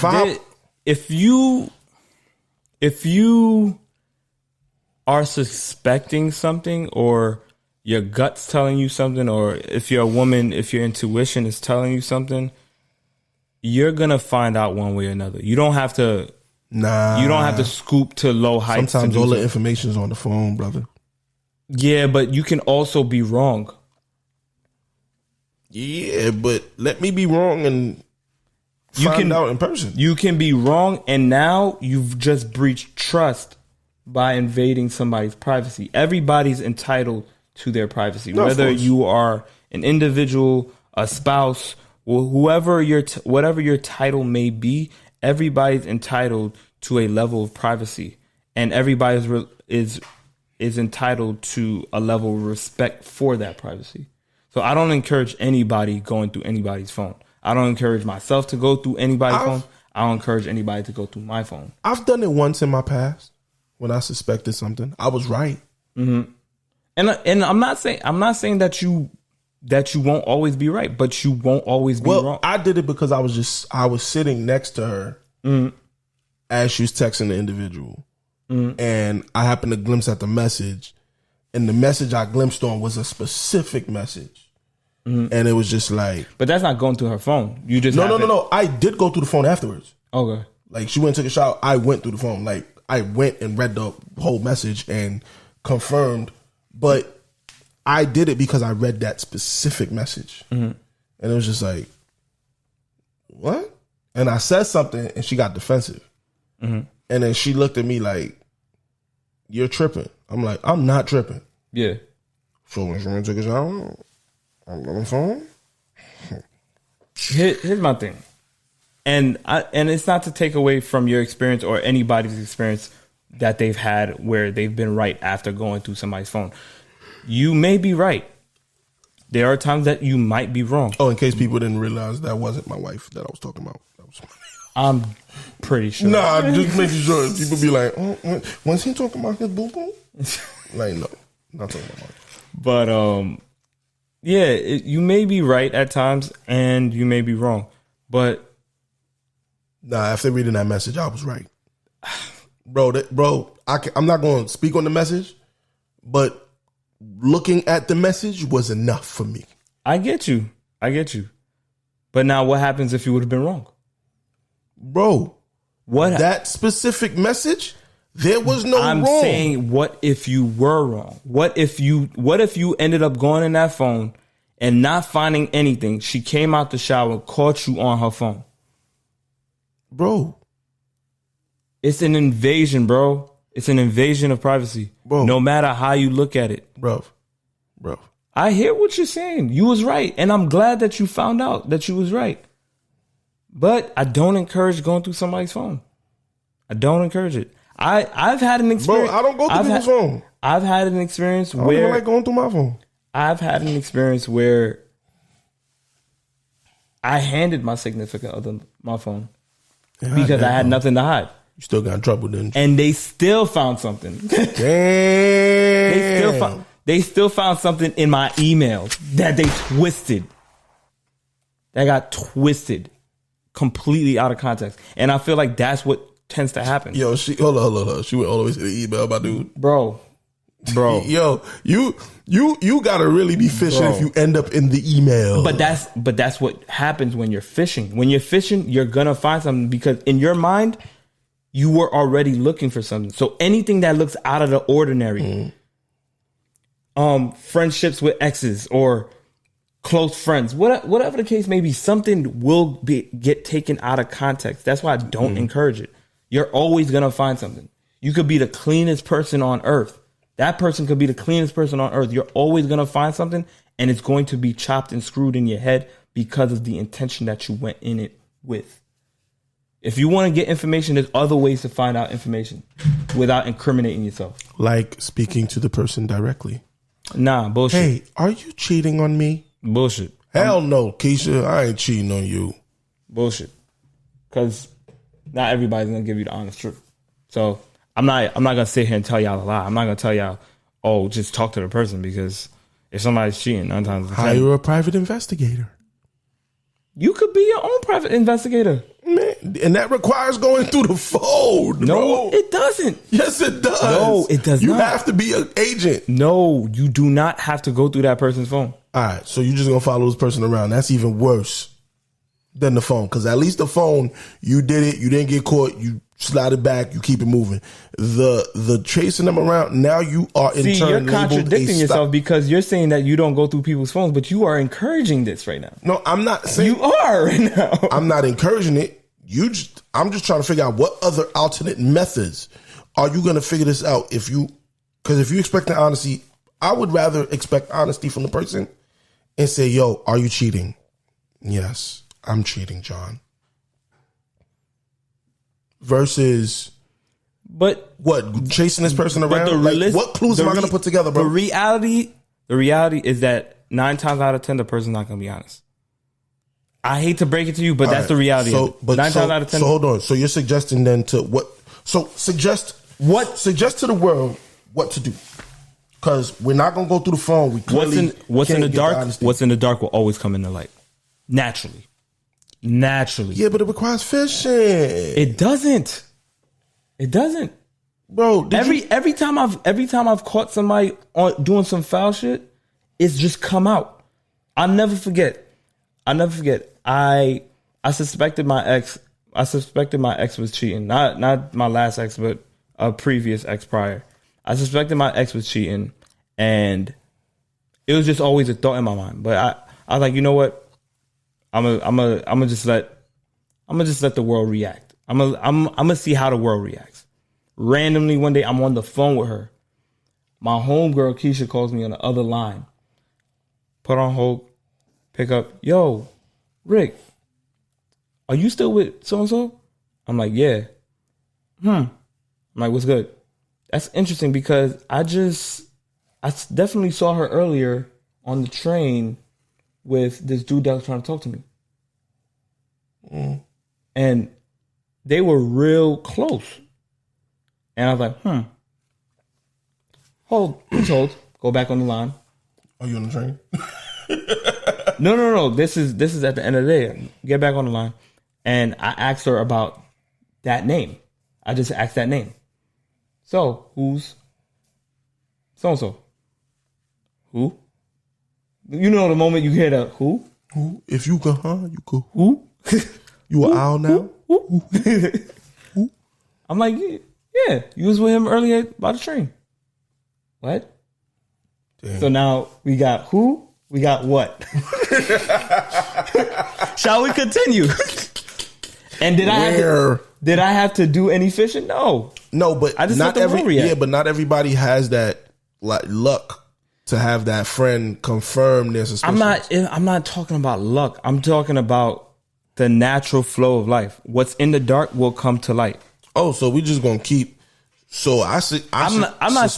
A: If you are suspecting something, or your gut's telling you something, or if you're a woman, if your intuition is telling you something, you're gonna find out one way or another. You don't have to. Nah. You don't have to scoop to low heights.
B: Sometimes all the information is on the phone, brother.
A: Yeah, but you can also be wrong.
B: Yeah, but let me be wrong and find out in person.
A: You can be wrong, and now you've just breached trust by invading somebody's privacy. Everybody's entitled to their privacy, whether you are an individual, a spouse, or whatever your title may be. Everybody's entitled to a level of privacy, and everybody is entitled to a level of respect for that privacy. So I don't encourage anybody going through anybody's phone. I don't encourage myself to go through anybody's phone. I don't encourage anybody to go through my phone.
B: I've done it once in my past when I suspected something. I was right.
A: Mm-hmm. And I'm not saying that you won't always be right, but you won't always be wrong.
B: I did it because I was sitting next to her as she was texting the individual, and I happened to glimpse at the message, and the message I glimpsed on was a specific message, and it was just like.
A: But that's not going through her phone. You just
B: no. I did go through the phone afterwards.
A: Okay.
B: Like she went and took a shower. I went through the phone. Like I went and read the whole message and confirmed. But I did it because I read that specific message. And it was just like, what? And I said something and she got defensive. And then she looked at me like, you're tripping. I'm like, I'm not tripping.
A: Yeah.
B: So when she went and took a shower, I'm on the phone.
A: Here's my thing. And it's not to take away from your experience or anybody's experience that they've had where they've been right after going through somebody's phone. You may be right. There are times that you might be wrong.
B: Oh, in case people didn't realize that wasn't my wife that I was talking about. That was
A: I'm pretty sure.
B: Nah, just making sure. People be like, oh, was he talking about his boo-boo? Like, no, not talking about mine.
A: But, yeah, you may be right at times and you may be wrong. But
B: nah, after reading that message, I was right. Bro, I'm not going to speak on the message, but looking at the message was enough for me.
A: I get you. But now what happens if you would have been wrong?
B: Bro, that specific message, there was no wrong. I'm
A: saying, what if you were wrong? What if you ended up going in that phone and not finding anything? She came out the shower, caught you on her phone.
B: Bro.
A: It's an invasion, bro. It's an invasion of privacy. Bro. No matter how you look at it.
B: Bro.
A: I hear what you're saying. You was right. And I'm glad that you found out that you was right. But I don't encourage going through somebody's phone. I don't encourage it. I've had an experience.
B: Bro, I don't go through people's phone.
A: I've had an experience
B: I don't
A: where
B: even like going through my phone.
A: I've had an experience where I handed my significant other my phone because I had nothing to hide.
B: You still got in trouble, didn't you?
A: And they still found something.
B: Damn.
A: They still found something in my emails that they twisted. That got twisted completely out of context. And I feel like that's what tends to happen.
B: Yo, hold on. She went all the way to the email, my dude.
A: Bro.
B: Yo, you gotta really be fishing if you end up in the email.
A: But that's what happens when you're fishing. When you're fishing, you're gonna find something because in your mind, you were already looking for something. So anything that looks out of the ordinary, friendships with exes or close friends, whatever the case may be, something will get taken out of context. That's why I don't encourage it. You're always gonna find something. You could be the cleanest person on earth. That person could be the cleanest person on earth. You're always going to find something and it's going to be chopped and screwed in your head because of the intention that you went in it with. If you want to get information, there's other ways to find out information without incriminating yourself.
B: Like speaking to the person directly.
A: Nah, bullshit.
B: Hey, are you cheating on me?
A: Bullshit.
B: Hell no, Keisha. I ain't cheating on you.
A: Bullshit. Because not everybody's going to give you the honest truth. So I'm not gonna sit here and tell y'all a lie. I'm not gonna tell y'all, oh, just talk to the person because if somebody's cheating, 9 times out of 10,
B: hire a private investigator.
A: You could be your own private investigator,
B: man, and that requires going through the phone.
A: No,
B: bro.
A: It doesn't.
B: Yes, it does.
A: No, it does
B: not. You
A: not.
B: have to be an agent.
A: No, you do not have to go through that person's phone.
B: All right, so you're just gonna follow this person around. That's even worse than the phone because at least the phone, you did it, you didn't get caught, you slide it back, you keep it moving. The chasing them around, now you are in turn
A: you're contradicting yourself because you're saying that you don't go through people's phones, but you are encouraging this right now.
B: No, I'm not saying
A: you are right now.
B: I'm not encouraging it. I'm just trying to figure out what other alternate methods are you going to figure this out. Because if you expect the honesty, I would rather expect honesty from the person and say, yo, are you cheating? Yes, I'm cheating, John. Versus,
A: but
B: what, chasing this person around? Like, what clues am I going to put together, bro?
A: The reality is that 9 times out of 10, the person's not going to be honest. I hate to break it to you, but that's the reality.
B: So, but
A: 9 times out of 10.
B: So hold on. So you're suggesting then to what? So suggest to the world what to do. Because we're not going to go through the phone. We clearly
A: what's in the dark?
B: honesty.
A: What's in the dark will always come in the light. Naturally.
B: Yeah, but it requires fishing.
A: It doesn't.
B: Bro,
A: every time I've caught somebody on doing some foul shit, it's just come out. I'll never forget. I suspected my ex was cheating. Not my last ex, but a previous ex prior. I suspected my ex was cheating, and it was just always a thought in my mind. But I was like, you know what? I'm gonna just let the world react. I'm gonna see how the world reacts. Randomly one day I'm on the phone with her. My homegirl Keisha calls me on the other line. Put on hold, pick up. Yo, Rick, are you still with so and so? I'm like, yeah. I'm like, what's good? That's interesting because I definitely saw her earlier on the train with this dude that was trying to talk to me. And they were real close. And I was like, please hold. Go back on the line.
B: Are you on the train?
A: No. This is at the end of the day. Get back on the line. And I asked her about that name. I just asked that name. So, who's so-and-so? Who? You know the moment you hear the who?
B: Who? If you go, you go.
A: Who?
B: You an owl now?
A: Who? Who? I'm like, yeah. You was with him earlier by the train. What? Damn. So now we got who? We got what? Shall we continue? And did I have to do any fishing? No,
B: but
A: I just
B: not but not everybody has that like luck to have that friend confirm their suspicions.
A: I'm not talking about luck. I'm talking about the natural flow of life. What's in the dark will come to light.
B: Oh, so we just gonna keep. So I'm not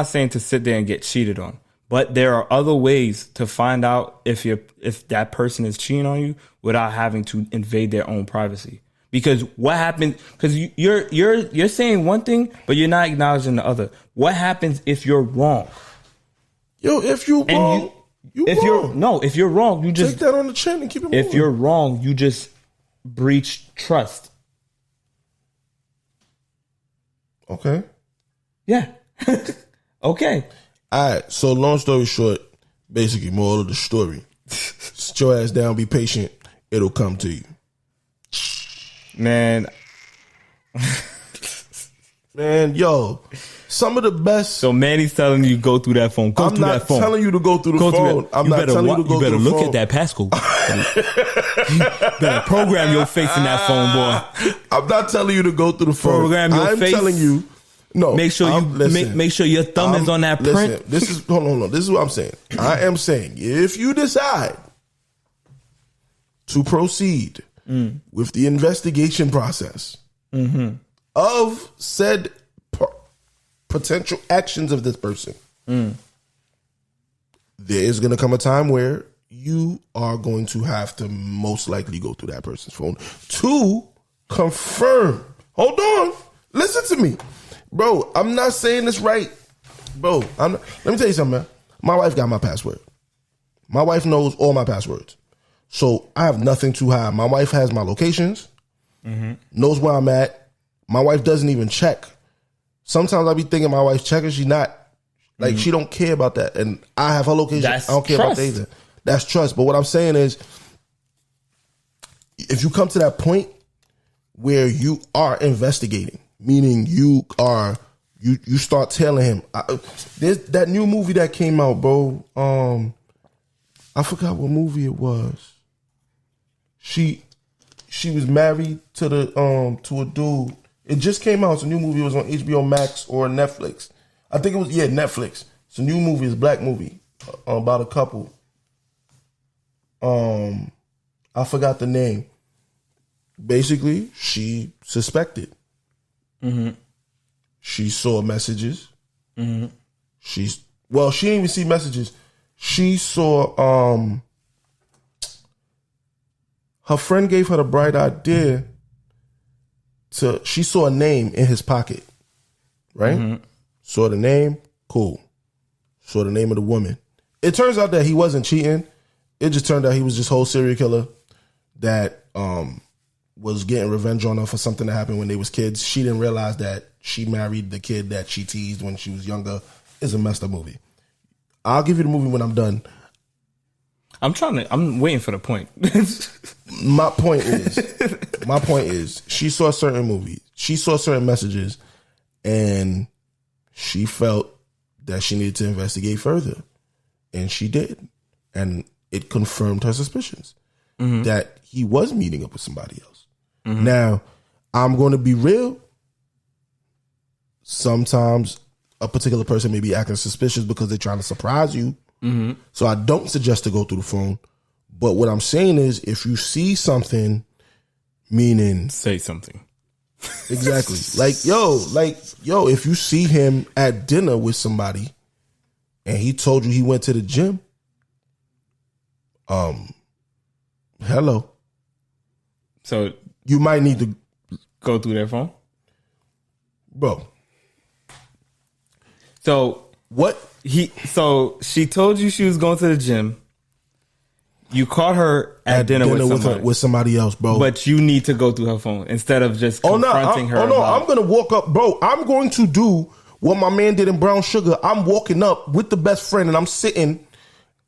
A: saying to sit there and get cheated on, but there are other ways to find out if that person is cheating on you without having to invade their own privacy. Because what happens? Because you're saying one thing, but you're not acknowledging the other. What happens if you're wrong?
B: Yo, if you're wrong,
A: if you're wrong, you just
B: take that on the chin and keep it moving.
A: If you're wrong, you just breach trust.
B: Okay.
A: Yeah. Okay.
B: All right. So long story short, basically, moral of the story: sit your ass down, be patient. It'll come to you.
A: Man,
B: yo, some of the best.
A: So Manny's telling you go through that phone.
B: I'm not telling you to go through the phone. I'm not telling you to go through the phone.
A: You better look at that passcode. You better program your face in that phone, boy.
B: I'm not telling you to go through the phone.
A: Program your face.
B: I'm telling you. No,
A: make sure make sure your thumb is on that print.
B: Hold on. This is what I'm saying. I am saying if you decide to proceed with the investigation process of said potential actions of this person, there is going to come a time where you are going to have to most likely go through that person's phone to confirm. Hold on. Listen to me. Bro, I'm not saying this right. Bro, let me tell you something, man. My wife got my password. My wife knows all my passwords. So I have nothing to hide. My wife has my locations, knows where I'm at. My wife doesn't even check. Sometimes I be thinking my wife's checking. She's not. Like, she don't care about that. And I have her location. I don't care about that either. That's trust. But what I'm saying is, if you come to that point where you are investigating, meaning you start telling him, there's that new movie that came out, bro. I forgot what movie it was. She was married to a dude. It just came out. It's a new movie. It was on HBO Max or Netflix. I think it was Netflix. It's a new movie. It's a black movie about a couple. I forgot the name. Basically, she suspected. She saw messages. She didn't even see messages. She saw her friend gave her the bright idea she saw a name in his pocket. Right? Saw the name, cool. Saw the name of the woman. It turns out that he wasn't cheating. It just turned out he was just whole serial killer that was getting revenge on her for something that happened when they was kids. She didn't realize that she married the kid that she teased when she was younger. It's a messed up movie. I'll give you the movie when I'm done.
A: I'm waiting for the point.
B: My point is, she saw certain movies. She saw certain messages, and she felt that she needed to investigate further. And she did. And it confirmed her suspicions that he was meeting up with somebody else. Now, I'm going to be real. Sometimes a particular person may be acting suspicious because they're trying to surprise you. So I don't suggest to go through the phone. But what I'm saying is, if you see something, meaning
A: say something.
B: Exactly. Like, yo, if you see him at dinner with somebody and he told you he went to the gym, hello.
A: So
B: you might need to
A: go through their phone?
B: Bro.
A: So
B: what?
A: So she told you she was going to the gym. You caught her at dinner
B: with somebody else, bro.
A: But you need to go through her phone instead of just confronting her.
B: I'm going to walk up, bro. I'm going to do what my man did in Brown Sugar. I'm walking up with the best friend and I'm sitting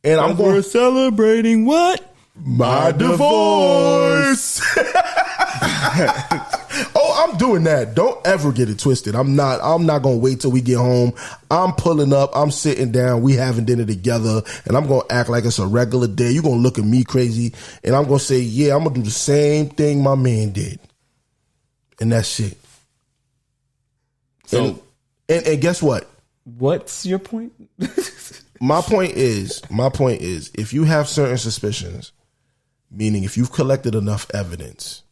B: and we're celebrating what? My divorce. Oh, I'm doing that. Don't ever get it twisted. I'm not going to wait till we get home. I'm pulling up. I'm sitting down. We having dinner together and I'm going to act like it's a regular day. You're going to look at me crazy and I'm going to say, yeah, I'm going to do the same thing my man did. And that's it. So, and guess what?
A: What's your point?
B: My point is, if you have certain suspicions, meaning if you've collected enough evidence,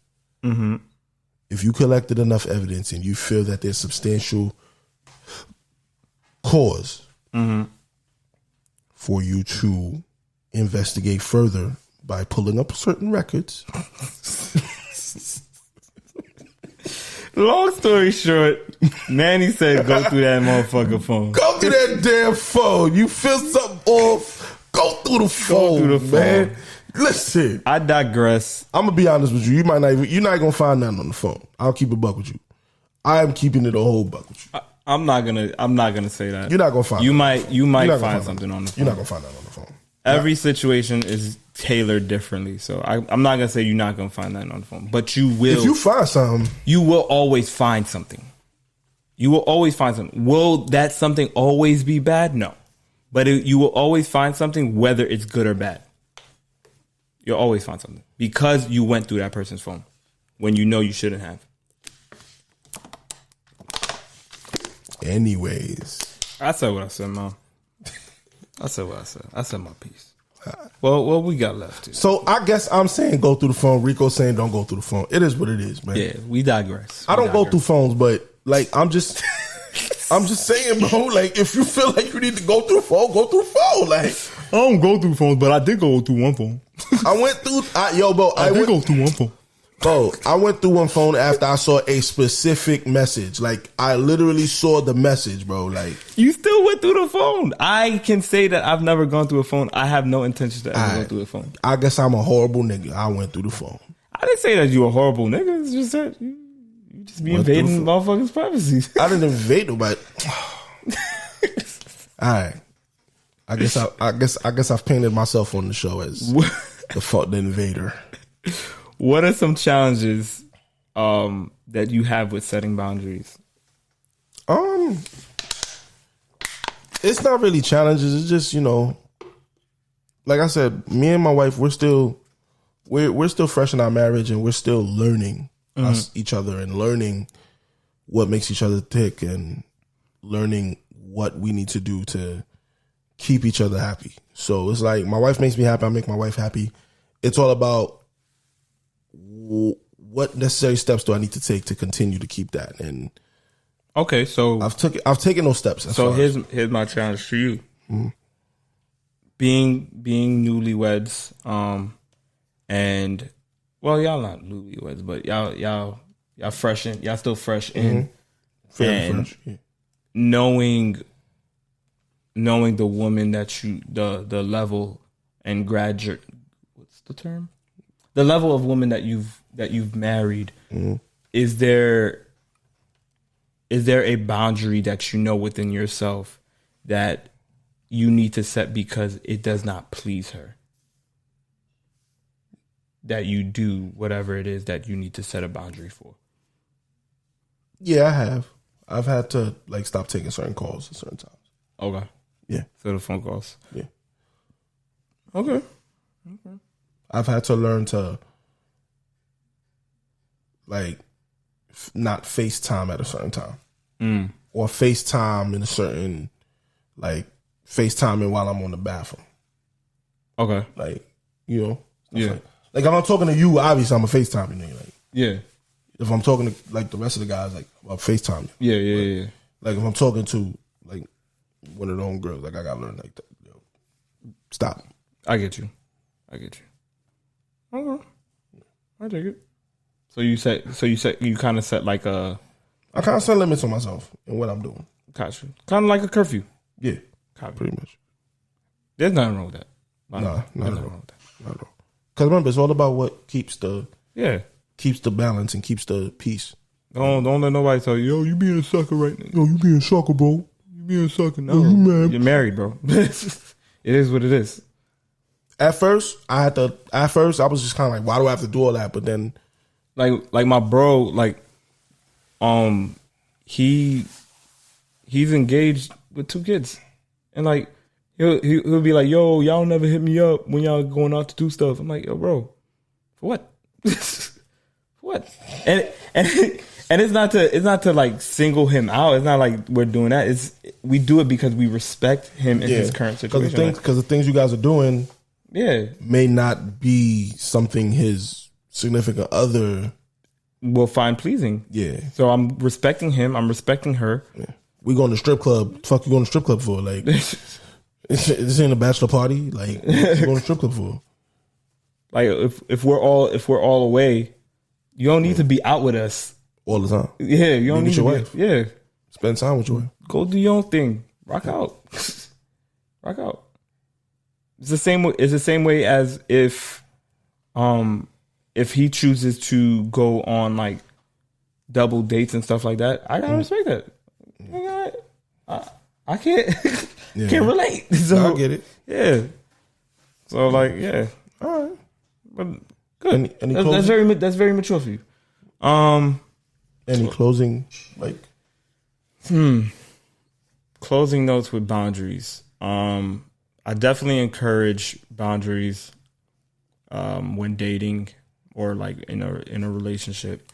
B: if you collected enough evidence and you feel that there's substantial cause for you to investigate further by pulling up certain records.
A: Long story short, Manny said go through that motherfucking phone.
B: Go through that damn phone. You feel something off, go through the phone, man. Listen.
A: I digress.
B: I'm gonna be honest with you. You're not gonna find nothing on the phone. I'll keep a buck with you. I am keeping it a whole buck with you.
A: I'm not gonna say that.
B: You're not gonna find.
A: You might find something on the phone.
B: You're not gonna find that on the phone.
A: Every situation is tailored differently, so I'm not gonna say you're not gonna find that on the phone, but you will.
B: If you find something,
A: you will always find something. You will always find something. Will that something always be bad? No, but you will always find something, whether it's good or bad. You'll always find something because you went through that person's phone when you know you shouldn't have.
B: Anyways,
A: I said what I said, Mom. I said what I said. I said my piece. Well, we got left.
B: So I guess I'm saying go through the phone. Rico's saying don't go through the phone. It is what it is, man.
A: Yeah, we digress.
B: I don't go through phones, but like I'm just saying, bro. Like if you feel like you need to go through the phone, go through the phone. Like
A: I don't go through phones, but I did go through one phone.
B: I went through. I
A: did go through one phone.
B: Bro, I went through one phone after I saw a specific message. Like, I literally saw the message, bro. Like,
A: you still went through the phone. I can say that I've never gone through a phone. I have no intention to ever go through a phone.
B: I guess I'm a horrible nigga. I went through the phone.
A: I didn't say that you a horrible nigga. It's just that you just be invading motherfuckers' privacy.
B: I didn't invade nobody. All right. I guess I've painted myself on the show as the invader.
A: What are some challenges that you have with setting boundaries?
B: It's not really challenges. It's just, like I said, me and my wife, we're still fresh in our marriage, and we're still learning each other and learning what makes each other tick and learning what we need to do to keep each other happy. So it's like my wife makes me happy. I make my wife happy. It's all about what necessary steps do I need to take to continue to keep that. And
A: okay, so
B: I've taken those steps.
A: So here's my challenge to you. Mm-hmm. Being newlyweds, and well, y'all not newlyweds, but y'all fresh in, y'all still fresh in,
B: fresh, yeah.
A: knowing the woman that you the level and graduate, what's the term? The level of woman that you've married, is there a boundary that you know within yourself that you need to set because it does not please her? That you do whatever it is that you need to set a boundary for?
B: Yeah, I have. I've had to stop taking certain calls at certain times.
A: Okay.
B: Yeah.
A: So the phone calls.
B: Yeah.
A: Okay.
B: I've had to learn to not FaceTime at a certain time, or FaceTime in a certain FaceTiming while I'm on the bathroom.
A: Okay,
B: yeah.
A: Like
B: if I'm talking to you, obviously I'm a FaceTime nigga.
A: Yeah.
B: If I'm talking to the rest of the guys, I'll FaceTime you.
A: Yeah.
B: If I'm talking to one of their own girls, I gotta learn that. Stop.
A: I get you. Okay. I take it. So you kind of set
B: I kind of set limits on myself and what I'm doing.
A: Gotcha. Kind of like a curfew.
B: Yeah. Pretty much.
A: There's nothing wrong with that.
B: Not at all. Not at all. Because remember, it's all about what keeps the balance and keeps the peace.
A: Don't let nobody tell you, yo, you being a sucker right now. Yo, you being a sucker, bro. You being a sucker. No,
B: you mad.
A: You're married, bro. It is what it is.
B: At first, I was just kind of why do I have to do all that? But then,
A: like my bro, he's engaged with 2 kids, and he'll be like, yo, y'all never hit me up when y'all going out to do stuff. I'm like, yo, bro, for what? For what? And And it's not to like single him out. It's not like we're doing that. We do it because we respect him in his current situation.
B: Because the things you guys are doing,
A: may
B: not be something his significant other
A: will find pleasing.
B: Yeah.
A: So I'm respecting him. I'm respecting her.
B: Yeah. We going to strip club. Fuck you going to strip club for? Like, this ain't a bachelor party. Like, what you going to strip club for?
A: Like, if we're all away, you don't need to be out with us
B: all the time.
A: Yeah, you don't need to
B: your wife.
A: Yeah,
B: spend time with your wife.
A: Go do your own thing. Rock out. Rock out. It's the same way. It's the same way as if he chooses to go on like double dates and stuff like that. I gotta respect that. I can't can't relate. So
B: I get it.
A: Yeah. So like
B: all right,
A: but good.
B: Any
A: that's very mature for you.
B: Any closing
A: closing notes with boundaries. I definitely encourage boundaries when dating or like in a relationship.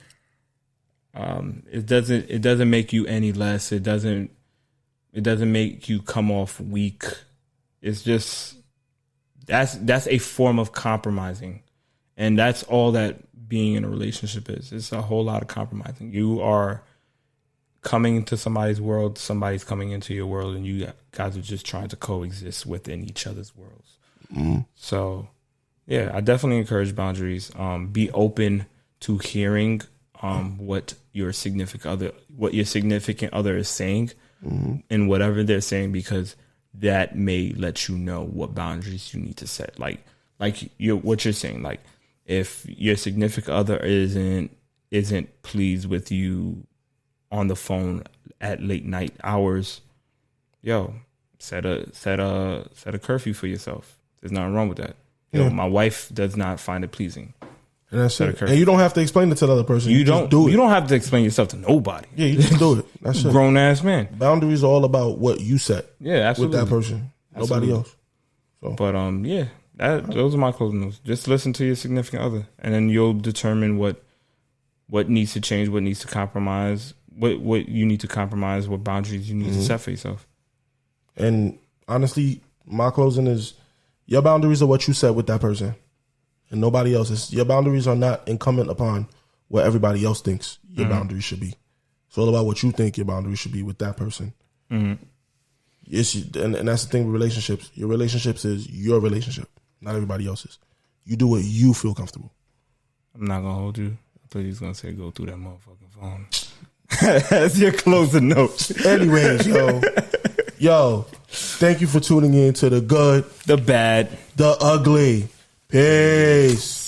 A: It doesn't make you any less. It doesn't make you come off weak. It's just that's a form of compromising, and that's all that being in a relationship is. It's a whole lot of compromising. You are coming into somebody's world, somebody's coming into your world, and you guys are just trying to coexist within each other's worlds. So, yeah, I definitely encourage boundaries. Be open to hearing what your significant other is saying, and whatever they're saying, because that may let you know what boundaries you need to set. Like what you're saying, like if your significant other isn't pleased with you on the phone at late night hours, set a curfew for yourself. There's nothing wrong with that. My wife does not find it pleasing.
B: And that's it. And you don't have to explain it to the other person. You don't do it.
A: You don't have to explain yourself to nobody.
B: Yeah, you just do it. That's it.
A: Grown ass man.
B: Boundaries are all about what you set.
A: Yeah, absolutely.
B: With that person. Nobody else. So.
A: But those are my closing notes. Just listen to your significant other, and then you'll determine what needs to change, what needs to compromise, what you need to compromise, what boundaries you need to set for yourself.
B: And honestly, my closing is your boundaries are what you set with that person. And nobody else's. Your boundaries are not incumbent upon what everybody else thinks your boundaries should be. It's all about what you think your boundaries should be with that person. And that's the thing with relationships. Your relationships is your relationship, not everybody else's. You do what you feel comfortable.
A: I'm not going to hold you. I thought you was going to say go through that motherfucking phone. That's your closing notes.
B: Anyways, yo, thank you for tuning in to the good,
A: the bad,
B: the ugly. Peace.